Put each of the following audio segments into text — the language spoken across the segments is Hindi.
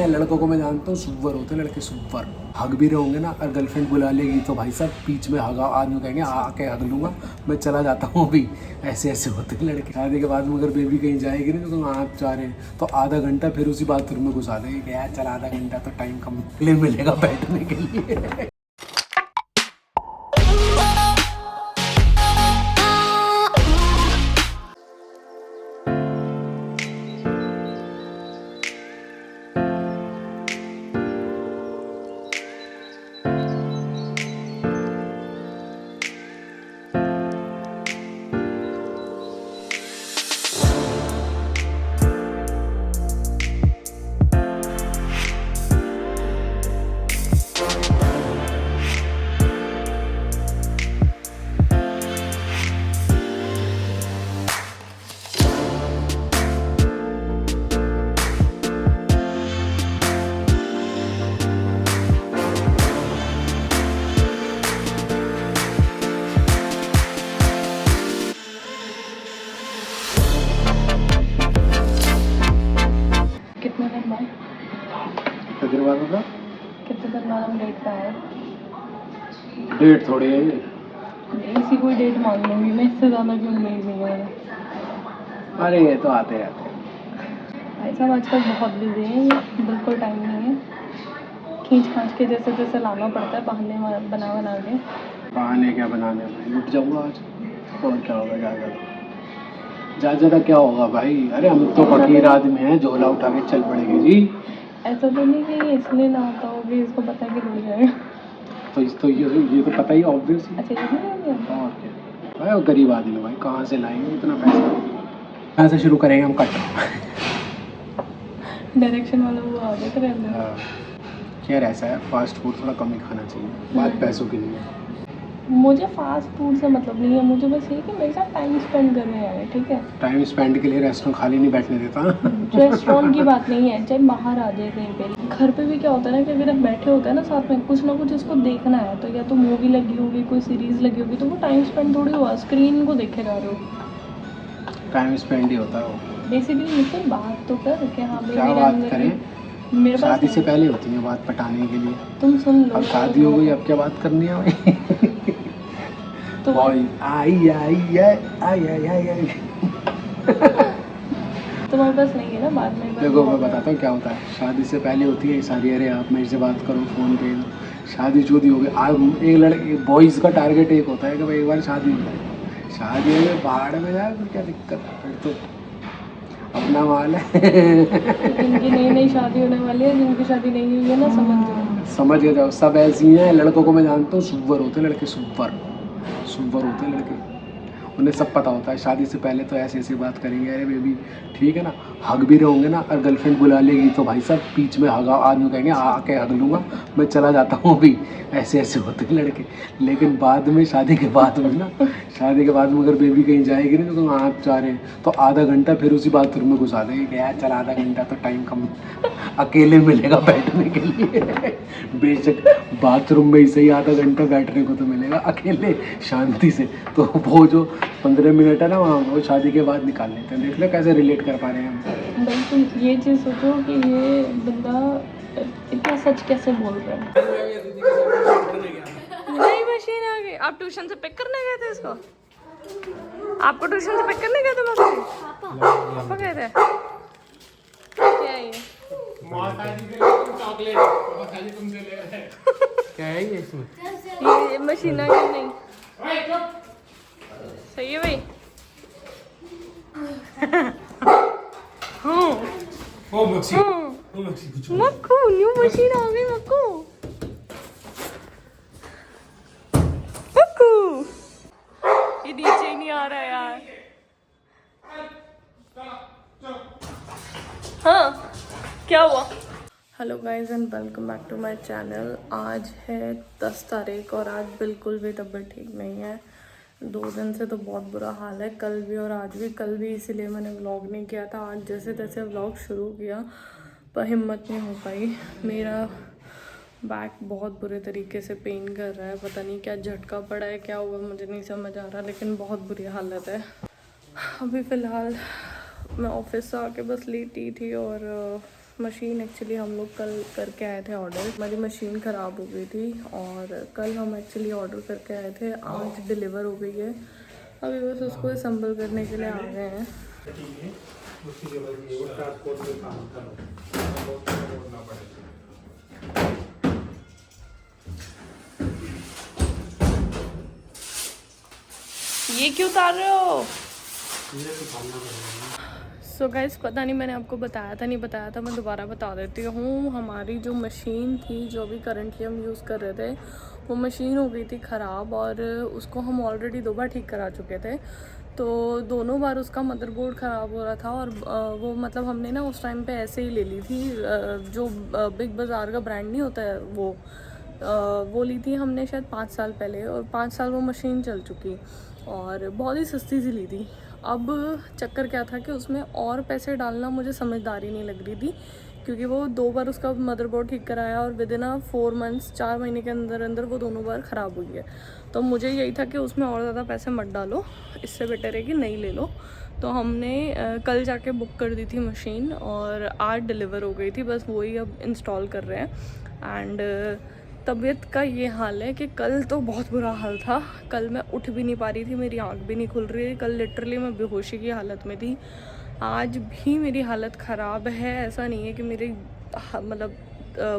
लड़कों को मैं जानता हूँ सुपर होते हैं लड़के, सुपर हग भी रहे होंगे ना, और गर्लफ्रेंड बुला लेगी तो भाई साहब बीच में हगा आदमी कहेंगे आके हग लूँगा, मैं चला जाता हूँ अभी। ऐसे ऐसे होते हैं लड़के। शादी के बाद में अगर बेबी कहीं जाएगी ना तो आप जा रहे हैं तो आधा घंटा फिर उसी बाथरूम में घुसा देंगे कि यार चल आधा घंटा तो टाइम कम मिलेगा बैठने के लिए। कितने तक मैडम डेट का है? डेट थोड़ी है, इसी कोई डेट मान लूँगी मैं, इससे ज़्यादा की उम्मीद नहीं है। अरे ये तो आते रहते हैं भाई साहब आजकल बहुत बिजी हैं, ये बिल्कुल टाइम नहीं है। खींच खांच के जैसे तैसे लाना पड़ता है, बहाने बना बना के। बहाने क्या बनाने भाई, लुट जाऊँगा आज और क्या होगा, ज़्यादा क्या होगा भाई। अरे हम तो फकीर आदमी हैं, झोला उठा के चल पड़ेंगे जी। ऐसा तो नहीं कि ये इसलिए ना आता हो कि इसको पता है कि लुट जाएगा। तो ये तो पता ही ऑब्वियस है। अच्छा, ये नहीं आता। और क्या भाई, वो गरीब आदमी भाई कहाँ से लाएंगे इतना पैसा। कहाँ से शुरू करेंगे हम कट। डायरेक्शन वाला वो आ गया तो यार ऐसा है, फास्ट फूड थोड़ा कम ही खाना चाहिए, बात पैसों के लिए। मुझे फास्ट फूड से मतलब नहीं है, मुझे बस ये कि मेरे साथ टाइम स्पेंड करने आए, ठीक है। टाइम स्पेंड के लिए रेस्टोरेंट खाली नहीं बैठने देता। रेस्टोरेंट की बात नहीं है, चाहे बाहर आ जाए कहीं पे। घर पे भी क्या होता है ना कि अगर आप बैठे होते हैं ना साथ में, कुछ ना कुछ इसको देखना है, तो या तो मूवी लगी होगी, कोई सीरीज लगी होगी, तो वो टाइम स्पेंड थोड़ी हुआ, स्क्रीन को देखे जा रहे हो। टाइम स्पेंड ही होता है वो। बेसिकली मुझसे बात तो कर कि हाँ भाई क्या मेरे बात अंदर करें, मेरे पास शादी से पहले होती है बात पटाने के लिए। तुम सुन लो, अब शादी हो गई, अब क्या बात करनी है भाई। तो आई आई आई आई आई आई आई। तुम्हारे पास नहीं है ना, बाद में देखो मैं बताता हूँ क्या होता है, शादी से पहले होती है सारी, अरे आप मेरे से बात करो फ़ोन पे। शादी चोदी हो गई, आज एक लड़के बॉयज़ का टारगेट एक होता है कि भाई एक बार शादी हो जाए, शादी में पहाड़ में जाए फिर क्या दिक्कत है, फिर तो अपना माल है। जिनकी नई नई शादी होने वाली है, जिनकी शादी नहीं हुई है ना, समझ के जाओ, सब ऐसी हैं। लड़कों को मैं जानता हूँ सुपर होते हैं लड़के, सुपर होते हैं लड़के। उन्हें सब पता होता है, शादी से पहले तो ऐसे ऐसे बात करेंगे, अरे बेबी ठीक है ना, हग भी रहे होंगे ना, और गर्लफ्रेंड बुला लेगी तो भाई साहब बीच में हगा आदमी कहेंगे आके हग लूँगा, मैं चला जाता हूँ अभी। ऐसे ऐसे होते हैं लड़के। लेकिन बाद में शादी के बाद में ना, शादी के बाद में अगर बेबी कहीं जाएगी ना तो आप जा रहे हैं तो आधा घंटा फिर उसी बाथरूम में घुसा देंगे कि यार चल आधा घंटा तो टाइम कम अकेले मिलेगा बैठने के लिए। बेशक बाथरूम में ही सही, आधा घंटा बैठने को तो मिलेगा अकेले शांति से। तो वो जो 15 मिनट है ना वहाँ, वो शादी के बाद निकाल लेते हैं। देख लो कैसे रिलेट कर पा रहे हैं हम। भाई तुम ये चीज़ सोचो कि ये बंदा इतना सच कैसे बोल रहा है। नई मशीन आ गई। आप ट्यूशन से पिक करने गए थे इसको? आपको ट्यूशन से पिक करने गए थे मशीन? पापा गए थे? क्या है ये? क्या है ये इसमें? ये मशीन आ गई नहीं? सही है भाई। मक्खू न्यू मशीन आ गई। मक्खू ये नीचे ही नहीं आ रहा है यार। हाँ क्या हुआ? Hello guys and welcome back to my channel. आज है 10 तारीख और आज बिल्कुल भी तबीयत ठीक नहीं है। 2 दिन से तो बहुत बुरा हाल है, कल भी और आज भी। कल भी इसीलिए मैंने व्लॉग नहीं किया था, आज जैसे तैसे व्लॉग शुरू किया पर हिम्मत नहीं हो पाई। मेरा बैक बहुत बुरे तरीके से पेन कर रहा है, पता नहीं क्या झटका पड़ा है, क्या हुआ मुझे नहीं समझ आ रहा, लेकिन बहुत बुरी हालत है। अभी फ़िलहाल मैं ऑफिस से आके बस लेटी थी और मशीन एक्चुअली हम लोग कल करके आए थे ऑर्डर। हमारी मशीन ख़राब हो गई थी और कल हम एक्चुअली ऑर्डर करके आए थे, आज डिलीवर हो गई है। अभी बस उसको असम्बल करने के लिए आ गए हैं। ये क्यों उतार रहे हो? सो गाइस, पता नहीं मैंने आपको बताया था नहीं बताया था, मैं दोबारा बता देती हूँ। हमारी जो मशीन थी, जो भी करंटली हम यूज़ कर रहे थे, वो मशीन हो गई थी ख़राब और उसको हम ऑलरेडी 2 बार ठीक करा चुके थे। तो दोनों बार उसका मदरबोर्ड ख़राब हो रहा था और वो मतलब हमने ना उस टाइम पे ऐसे ही ले ली थी, जो बिग बाज़ार का ब्रांड नहीं होता है वो ली थी हमने शायद 5 साल पहले, और 5 साल वो मशीन चल चुकी और बहुत ही सस्ती सी ली थी। अब चक्कर क्या था कि उसमें और पैसे डालना मुझे समझदारी नहीं लग रही थी, क्योंकि वो 2 बार उसका मदरबोर्ड ठीक कराया और विदिन 4 मंथ्स 4 महीने के अंदर अंदर वो दोनों बार ख़राब हुई है। तो मुझे यही था कि उसमें और ज़्यादा पैसे मत डालो, इससे बेटर है कि नहीं ले लो। तो हमने कल जाके बुक कर दी थी मशीन और आज डिलीवर हो गई थी, बस वही अब इंस्टॉल कर रहे हैं। एंड तबीयत का ये हाल है कि कल तो बहुत बुरा हाल था। कल मैं उठ भी नहीं पा रही थी, मेरी आंख भी नहीं खुल रही थी, कल लिटरली मैं बेहोशी की हालत में थी। आज भी मेरी हालत ख़राब है, ऐसा नहीं है कि मेरी मतलब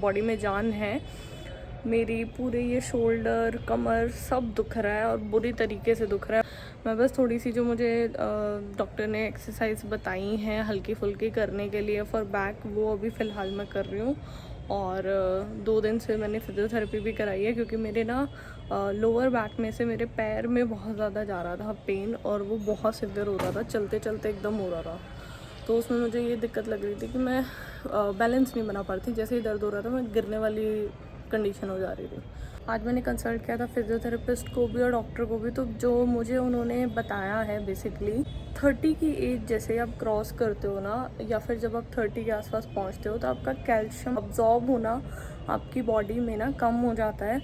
बॉडी में जान है। मेरी पूरे ये शोल्डर कमर सब दुख रहा है और बुरी तरीके से दुख रहा है। मैं बस थोड़ी सी जो मुझे डॉक्टर ने एक्सरसाइज बताई हैं हल्की फुल्की करने के लिए फॉर बैक, वो अभी फ़िलहाल मैं कर रही हूँ। और 2 दिन से मैंने फिजियोथेरेपी भी कराई है, क्योंकि मेरे ना लोअर बैक में से मेरे पैर में बहुत ज़्यादा जा रहा था पेन, और वो बहुत सिवियर हो रहा था, चलते चलते एकदम हो रहा था। तो उसमें मुझे ये दिक्कत लग रही थी कि मैं बैलेंस नहीं बना पा रही थी, जैसे ही दर्द हो रहा था मैं गिरने वाली कंडीशन हो जा रही थी। आज मैंने कंसल्ट किया था फिजियोथेरेपिस्ट को भी और डॉक्टर को भी, तो जो मुझे उन्होंने बताया है बेसिकली 30 की एज जैसे आप क्रॉस करते हो ना, या फिर जब आप 30 के आसपास पहुंचते हो, तो आपका कैल्शियम अब्जॉर्ब होना आपकी बॉडी में ना कम हो जाता है।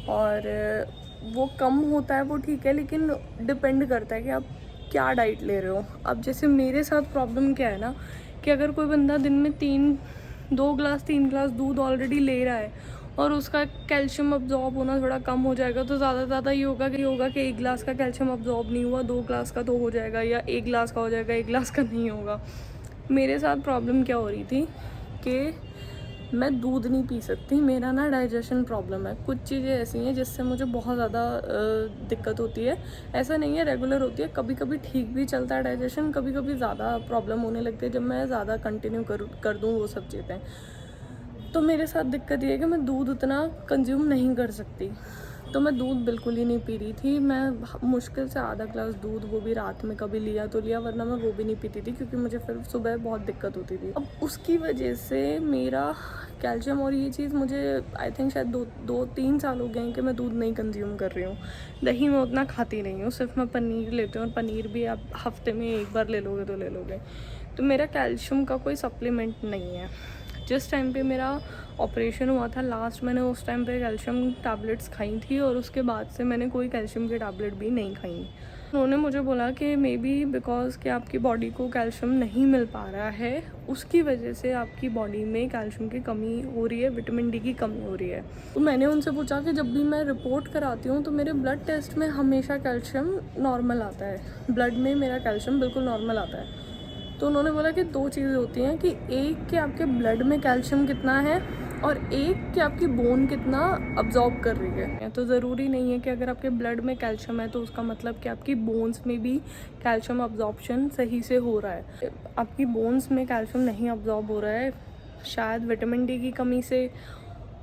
और वो कम होता है वो ठीक है, लेकिन डिपेंड करता है कि आप क्या डाइट ले रहे हो। अब जैसे मेरे साथ प्रॉब्लम क्या है ना, कि अगर कोई बंदा दिन में 2 गिलास 3 गिलास दूध ऑलरेडी ले रहा है और उसका कैल्शियम अब्जॉर्ब होना थोड़ा कम हो जाएगा, तो ज़्यादा से ज़्यादा ये होगा कि 1 गिलास का कैल्शियम अब्जॉर्ब नहीं हुआ, 2 गिलास का तो हो जाएगा, या 1 गिलास का हो जाएगा, 1 गिलास का नहीं होगा। मेरे साथ प्रॉब्लम क्या हो रही थी कि मैं दूध नहीं पी सकती, मेरा ना डाइजेशन प्रॉब्लम है। कुछ चीज़ें ऐसी हैं जिससे मुझे बहुत ज़्यादा दिक्कत होती है। ऐसा नहीं है रेगुलर होती है, कभी कभी ठीक भी चलता है डाइजेशन, कभी कभी ज़्यादा प्रॉब्लम होने लगती है जब मैं ज़्यादा कंटिन्यू कर दूँ वो सब चीज़ें। तो मेरे साथ दिक्कत ये है कि मैं दूध उतना कंज्यूम नहीं कर सकती, तो मैं दूध बिल्कुल ही नहीं पी रही थी। मैं मुश्किल से आधा ग्लास दूध, वो भी रात में कभी लिया तो लिया, वरना मैं वो भी नहीं पीती थी, क्योंकि मुझे फिर सुबह बहुत दिक्कत होती थी। अब उसकी वजह से मेरा कैल्शियम, और ये चीज़ मुझे आई थिंक शायद 2-3 साल हो गए हैं कि मैं दूध नहीं कंज्यूम कर रही हूँ। दही मैं उतना खाती नहीं हूँ, सिर्फ मैं पनीर लेती हूँ, और पनीर भी आप हफ्ते में 1 बार ले लोगे तो ले लोगे। तो मेरा कैल्शियम का कोई सप्लीमेंट नहीं है। जिस टाइम पे मेरा ऑपरेशन हुआ था लास्ट, मैंने उस टाइम पे कैल्शियम टैबलेट्स खाई थी, और उसके बाद से मैंने कोई कैल्शियम की टैबलेट भी नहीं खाई। उन्होंने मुझे बोला कि मे बी बिकॉज कि आपकी बॉडी को कैल्शियम नहीं मिल पा रहा है, उसकी वजह से आपकी बॉडी में कैल्शियम की कमी हो रही है, विटामिन डी की कमी हो रही है। तो मैंने उनसे पूछा कि जब भी मैं रिपोर्ट कराती हूँ तो मेरे ब्लड टेस्ट में हमेशा कैल्शियम नॉर्मल आता है, ब्लड में मेरा कैल्शियम बिल्कुल नॉर्मल आता है। तो उन्होंने बोला कि 2 चीज़ें होती हैं, कि एक कि आपके ब्लड में कैल्शियम कितना है, और एक कि आपकी बोन कितना अब्जॉर्ब कर रही है। तो ज़रूरी नहीं है कि अगर आपके ब्लड में कैल्शियम है तो उसका मतलब कि आपकी बोन्स में भी कैल्शियम अब्जॉर्प्शन सही से हो रहा है। आपकी बोन्स में कैल्शियम नहीं अब्जॉर्ब हो रहा है, शायद विटामिन डी की कमी से,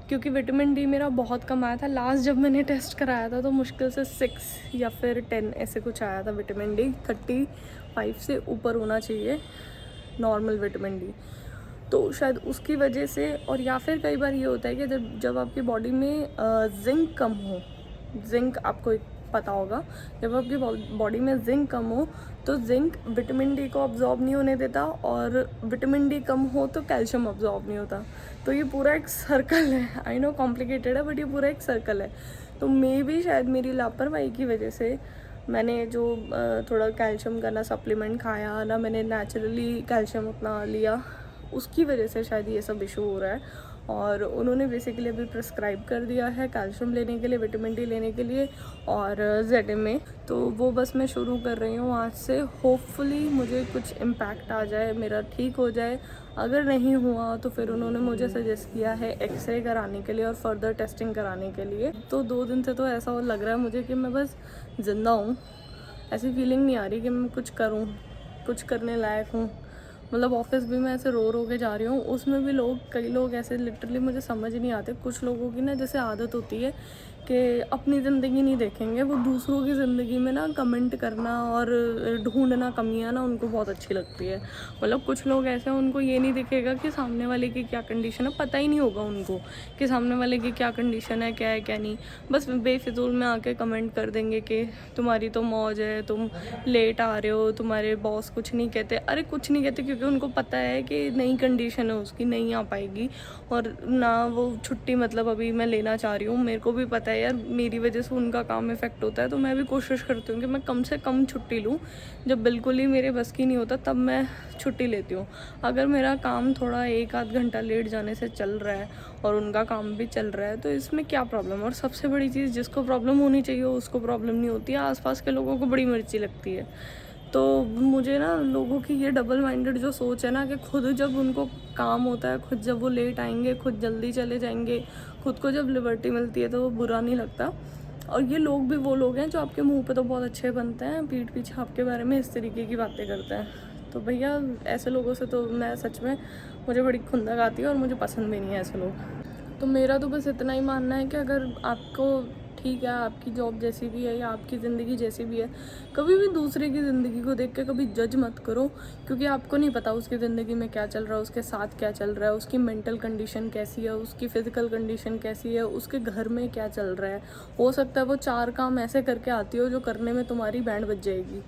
क्योंकि विटामिन डी मेरा बहुत कम आया था। लास्ट जब मैंने टेस्ट कराया था तो मुश्किल से 6 या फिर 10 ऐसे कुछ आया था विटामिन डी। 35 से ऊपर होना चाहिए नॉर्मल विटामिन डी, तो शायद उसकी वजह से। और या फिर कई बार ये होता है कि जब आपकी बॉडी में जिंक कम हो, जिंक आपको पता होगा, जब आपकी बॉडी में जिंक कम हो तो जिंक विटामिन डी को अब्जॉर्ब नहीं होने देता, और विटामिन डी कम हो तो कैल्शियम अब्जॉर्ब नहीं होता। तो ये पूरा एक सर्कल है। आई नो कॉम्प्लिकेटेड है, बट ये पूरा एक सर्कल है। तो मे भी शायद मेरी लापरवाही की वजह से मैंने जो थोड़ा कैल्शियम का ना सप्लीमेंट खाया ना, मैंने नेचुरली कैल्शियम अपना लिया, उसकी वजह से शायद ये सब इशू हो रहा है। और उन्होंने बेसिकली अभी प्रिस्क्राइब कर दिया है कैल्शियम लेने के लिए, विटामिन डी लेने के लिए और ZMA, तो वो बस मैं शुरू कर रही हूँ आज से। होपफुली मुझे कुछ इम्पैक्ट आ जाए, मेरा ठीक हो जाए। अगर नहीं हुआ तो फिर उन्होंने मुझे सजेस्ट किया है एक्सरे कराने के लिए और फर्दर टेस्टिंग कराने के लिए। तो 2 दिन से तो ऐसा लग रहा है मुझे कि मैं बस ज़िंदा हूँ, ऐसी फीलिंग नहीं आ रही कि मैं कुछ करूँ, कुछ करने लायक हूँ। मतलब ऑफिस भी मैं ऐसे रो के जा रही हूँ, उसमें भी कई लोग ऐसे लिटरली मुझे समझ नहीं आते। कुछ लोगों की ना जैसे आदत होती है कि अपनी ज़िंदगी नहीं देखेंगे, वो दूसरों की ज़िंदगी में ना कमेंट करना और ढूंढना कमियां ना उनको बहुत अच्छी लगती है। मतलब कुछ लोग ऐसे हैं, उनको ये नहीं दिखेगा कि सामने वाले की क्या कंडीशन है, पता ही नहीं होगा उनको कि सामने वाले की क्या कंडीशन है, क्या है क्या नहीं। बस बेफिजूल में आके कमेंट कर देंगे कि तुम्हारी तो मौज है, तुम लेट आ रहे हो, तुम्हारे बॉस कुछ नहीं कहते। अरे कुछ नहीं कहते क्योंकि उनको पता है कि नई कंडीशन है उसकी, नहीं आ पाएगी और ना वो छुट्टी मतलब अभी मैं लेना चाह रही हूँ। मेरे को भी पता है यार मेरी वजह से उनका काम इफेक्ट होता है, तो मैं भी कोशिश करती हूँ कि मैं कम से कम छुट्टी लूँ। जब बिल्कुल ही मेरे बस की नहीं होता तब मैं छुट्टी लेती हूँ। अगर मेरा काम थोड़ा 1-8 घंटा लेट जाने से चल रहा है और उनका काम भी चल रहा है तो इसमें क्या प्रॉब्लम। और सबसे बड़ी चीज़, जिसको प्रॉब्लम होनी चाहिए उसको प्रॉब्लम नहीं होती है, आसपास के लोगों को बड़ी मिर्ची लगती है। तो मुझे ना लोगों की ये डबल माइंडेड जो सोच है ना कि खुद जब उनको काम होता है, खुद जब वो लेट आएंगे, खुद जल्दी चले जाएंगे, खुद को जब लिबर्टी मिलती है तो वो बुरा नहीं लगता। और ये लोग भी वो लोग हैं जो आपके मुंह पे तो बहुत अच्छे बनते हैं, पीठ पीछे आपके बारे में इस तरीके की बातें करते हैं। तो भैया ऐसे लोगों से तो मैं सच में, मुझे बड़ी खुंदक आती है और मुझे पसंद भी नहीं है ऐसे लोग। तो मेरा तो बस इतना ही मानना है कि अगर आपको ठीक है, आपकी जॉब जैसी भी है या आपकी ज़िंदगी जैसी भी है, कभी भी दूसरे की ज़िंदगी को देख के कभी जज मत करो, क्योंकि आपको नहीं पता उसकी ज़िंदगी में क्या चल रहा है, उसके साथ क्या चल रहा है, उसकी मेंटल कंडीशन कैसी है, उसकी फ़िज़िकल कंडीशन कैसी है, उसके घर में क्या चल रहा है। हो सकता है वो 4 काम ऐसे करके आती हो जो करने में तुम्हारी बैंड बज जाएगी।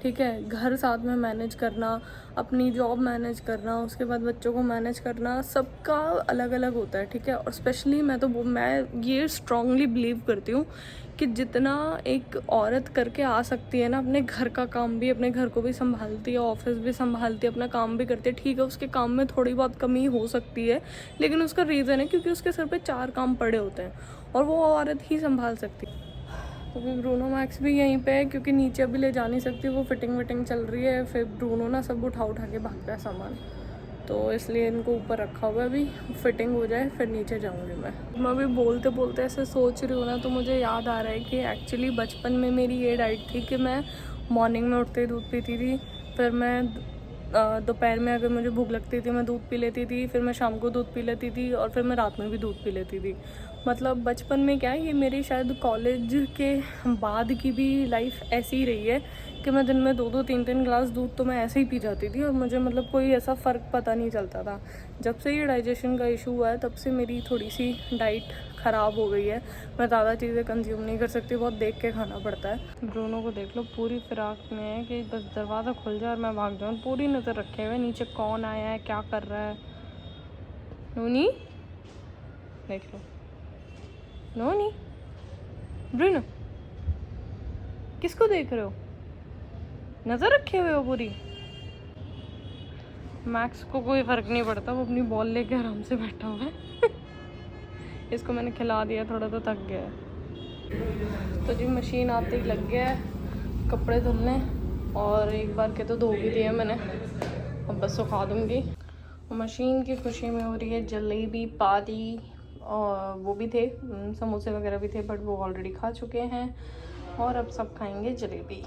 ठीक है, घर साथ में मैनेज करना, अपनी जॉब मैनेज करना, उसके बाद बच्चों को मैनेज करना, सबका अलग अलग होता है। ठीक है, और स्पेशली मैं ये स्ट्रांगली बिलीव करती हूँ कि जितना एक औरत करके आ सकती है ना, अपने घर का काम भी, अपने घर को भी संभालती है, ऑफिस भी संभालती है, अपना काम भी करती है। ठीक है, उसके काम में थोड़ी बहुत कमी हो सकती है, लेकिन उसका रीज़न है क्योंकि उसके सर पे 4 काम पड़े होते हैं और वो औरत ही संभाल सकती है। तो अभी ब्रूनो मैक्स भी यहीं पे है क्योंकि नीचे अभी ले जा नहीं सकती, वो फिटिंग विटिंग चल रही है। फिर ब्रूनो ना सब उठा के भागता है सामान, तो इसलिए इनको ऊपर रखा हुआ है। अभी फिटिंग हो जाए फिर नीचे जाऊंगी मैं अभी बोलते बोलते ऐसे सोच रही हूँ ना, तो मुझे याद आ रहा है कि एक्चुअली बचपन में मेरी ये डाइट थी कि मैं मॉर्निंग में उठते ही दूध पीती थी, फिर मैं दोपहर में अगर मुझे भूख लगती थी मैं दूध पी लेती थी, फिर मैं शाम को दूध पी लेती थी और फिर मैं रात में भी दूध पी लेती थी। मतलब बचपन में क्या है, ये मेरी शायद कॉलेज के बाद की भी लाइफ ऐसी ही रही है कि मैं दिन में 2-2 3-3 ग्लास दूध तो मैं ऐसे ही पी जाती थी और मुझे मतलब कोई ऐसा फ़र्क पता नहीं चलता था। जब से ये डाइजेशन का इशू हुआ है तब से मेरी थोड़ी सी डाइट ख़राब हो गई है, मैं ज़्यादा चीज़ें कंज्यूम नहीं कर सकती, बहुत देख के खाना पड़ता है। ब्रूनो को देख लो, पूरी फिराक में है कि बस दरवाज़ा खुल जाए और मैं भाग जाऊँ, पूरी नज़र रखे हुए नीचे कौन आया है, क्या कर रहा है। नूनी देख लो, नूनी, ब्रूनो किसको देख रहे हो, नज़र रखे हुए हो पूरी। मैक्स को कोई फ़र्क नहीं पड़ता, वो अपनी बॉल लेके आराम से बैठा हुआ है। इसको मैंने खिला दिया, थोड़ा तो थक गया है। तो जी मशीन आते ही लग गया है कपड़े धुलने, और एक बार के तो धो भी दिए मैंने, अब बस सुखा दूँगी। मशीन की खुशी में हो रही है जलेबी पारी, और वो भी थे, समोसे वगैरह भी थे बट वो ऑलरेडी खा चुके हैं, और अब सब खाएंगे जलेबी।